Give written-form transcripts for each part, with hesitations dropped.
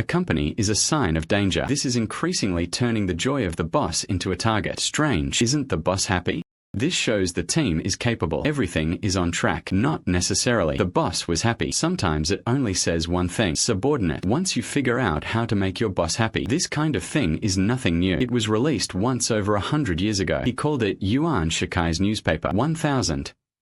A company is a sign of danger. This is increasingly turning the joy of the boss into a target. Strange, isn't the boss happy? This shows the team is capable. Everything is on track. Not necessarily. The boss was happy. Sometimes it only says one thing. Subordinate. Once you figure out how to make your boss happy, this kind of thing is nothing new. It was released once over 100 years ago. He called it Yuan Shikai's newspaper.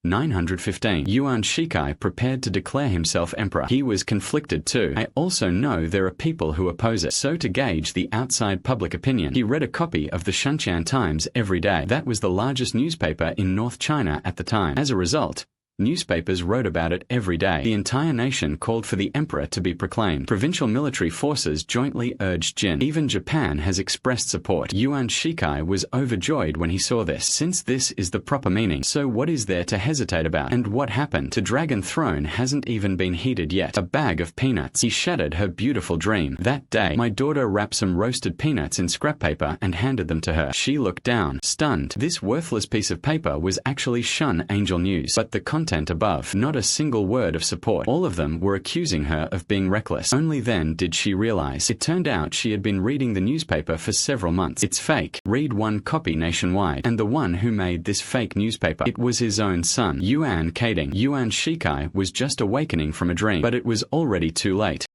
1915. Yuan Shikai prepared to declare himself emperor. He was conflicted too. I also know there are people who oppose it. So to gauge the outside public opinion, he read a copy of the Shenzhen Times every day. That was the largest newspaper in North China at the time. As a result, newspapers wrote about it every day. The entire nation called for the emperor to be proclaimed. Provincial military forces jointly urged Jin. Even Japan has expressed support. Yuan Shikai was overjoyed when he saw this, since this is the proper meaning. So what is there to hesitate about? And what happened? The Dragon Throne hasn't even been heated yet. A bag of peanuts. He shattered her beautiful dream. That day, my daughter wrapped some roasted peanuts in scrap paper and handed them to her. She looked down, stunned. This worthless piece of paper was actually Shun Angel News. But the content above, not a single word of support. All of them were accusing her of being reckless. Only then did she realize. It turned out she had been reading the newspaper for several months. It's fake. Read one copy nationwide. And the one who made this fake newspaper, it was his own son, Yuan Kading. Yuan Shikai was just awakening from a dream, but it was already too late.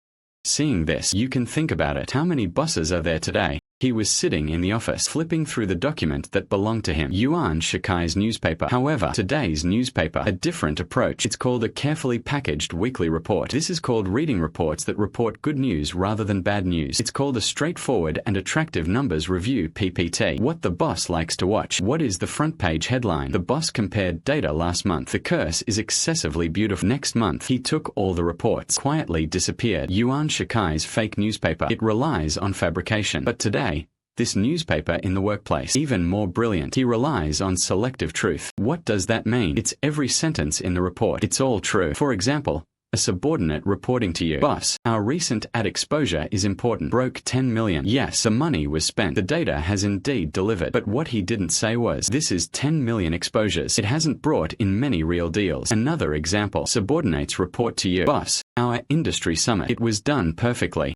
Seeing this, you can think about it. How many bosses are there today? He was sitting in the office, flipping through the document that belonged to him. Yuan Shikai's newspaper. However, today's newspaper, a different approach. It's called a carefully packaged weekly report. This is called reading reports that report good news rather than bad news. It's called a straightforward and attractive numbers review PPT. What the boss likes to watch. What is the front page headline? The boss compared data last month. The curse is excessively beautiful. Next month, he took all the reports, quietly disappeared. Yuan Shikai's fake newspaper. It relies on fabrication. But today, this newspaper in the workplace, even more brilliant. He relies on selective truth. What does that mean? It's every sentence in the report. It's all true. For example, a subordinate reporting to you. Boss, our recent ad exposure is important. Broke 10 million. Yes, the money was spent. The data has indeed delivered. But what he didn't say was, this is 10 million exposures. It hasn't brought in many real deals. Another example, subordinates report to you. Boss, our industry summit. It was done perfectly.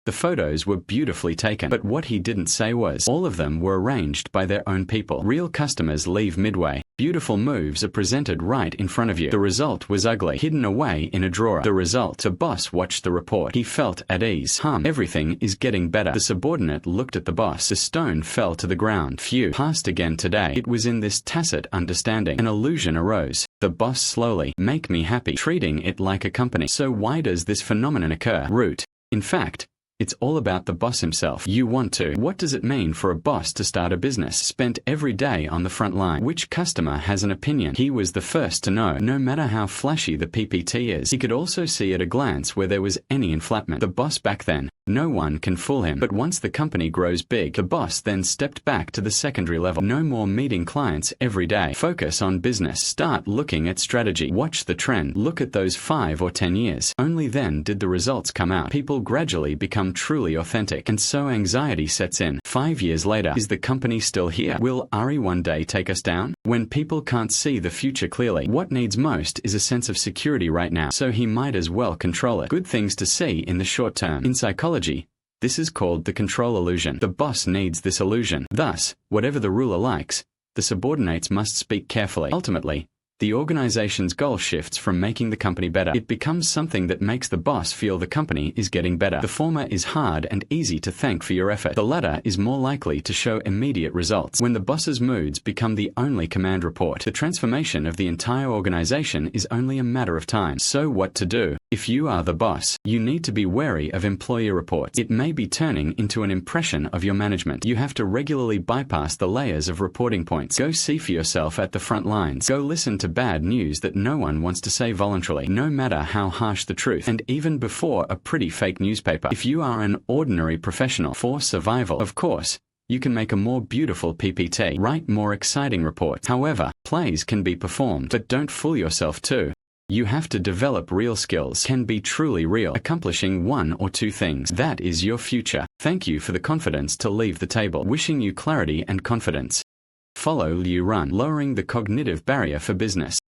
The photos were beautifully taken, but what he didn't say was, all of them were arranged by their own people. Real customers leave midway. Beautiful moves are presented right in front of you. The result was ugly, hidden away in a drawer. The result. The boss watched the report. He felt at ease. Everything is getting better. The subordinate looked at the boss. The stone fell to the ground. Phew. Passed again today. It was in this tacit understanding. An illusion arose. The boss slowly. Make me happy. Treating it like a company. So why does this phenomenon occur? Root. In fact, it's all about the boss himself. You want to. What does it mean for a boss to start a business? Spent every day on the front line. Which customer has an opinion? He was the first to know. No matter how flashy the PPT is, he could also see at a glance where there was any inflatment. The boss back then. No one can fool him. But once the company grows big, the boss then stepped back to the secondary level. No more meeting clients every day. Focus on business. Start looking at strategy. Watch the trend. Look at those 5 or 10 years. Only then did the results come out. People gradually become truly authentic, and so anxiety sets in. 5 years later, is the company still here? Will Ari one day take us down? When people can't see the future clearly, what needs most is a sense of security right now, so he might as well control it. Good things to see in the short term. In psychology, this is called the control illusion. The boss needs this illusion. Thus, whatever the ruler likes, the subordinates must speak carefully. Ultimately, the organization's goal shifts from making the company better. It becomes something that makes the boss feel the company is getting better. The former is hard and easy to thank for your effort. The latter is more likely to show immediate results. When the boss's moods become the only command report, the transformation of the entire organization is only a matter of time. So what to do? If you are the boss, you need to be wary of employee reports. It may be turning into an impression of your management. You have to regularly bypass the layers of reporting points. Go see for yourself at the front lines. Go listen to bad news that no one wants to say voluntarily, no matter how harsh the truth, and even before a pretty fake newspaper. If you are an ordinary professional, for survival, of course, you can make a more beautiful PPT, write more exciting reports. However, plays can be performed, but don't fool yourself too. You have to develop real skills, can be truly real, accomplishing 1 or 2 things. That is your future. Thank you for the confidence to leave the table. Wishing you clarity and confidence. Follow Liu Run, lowering the cognitive barrier for business.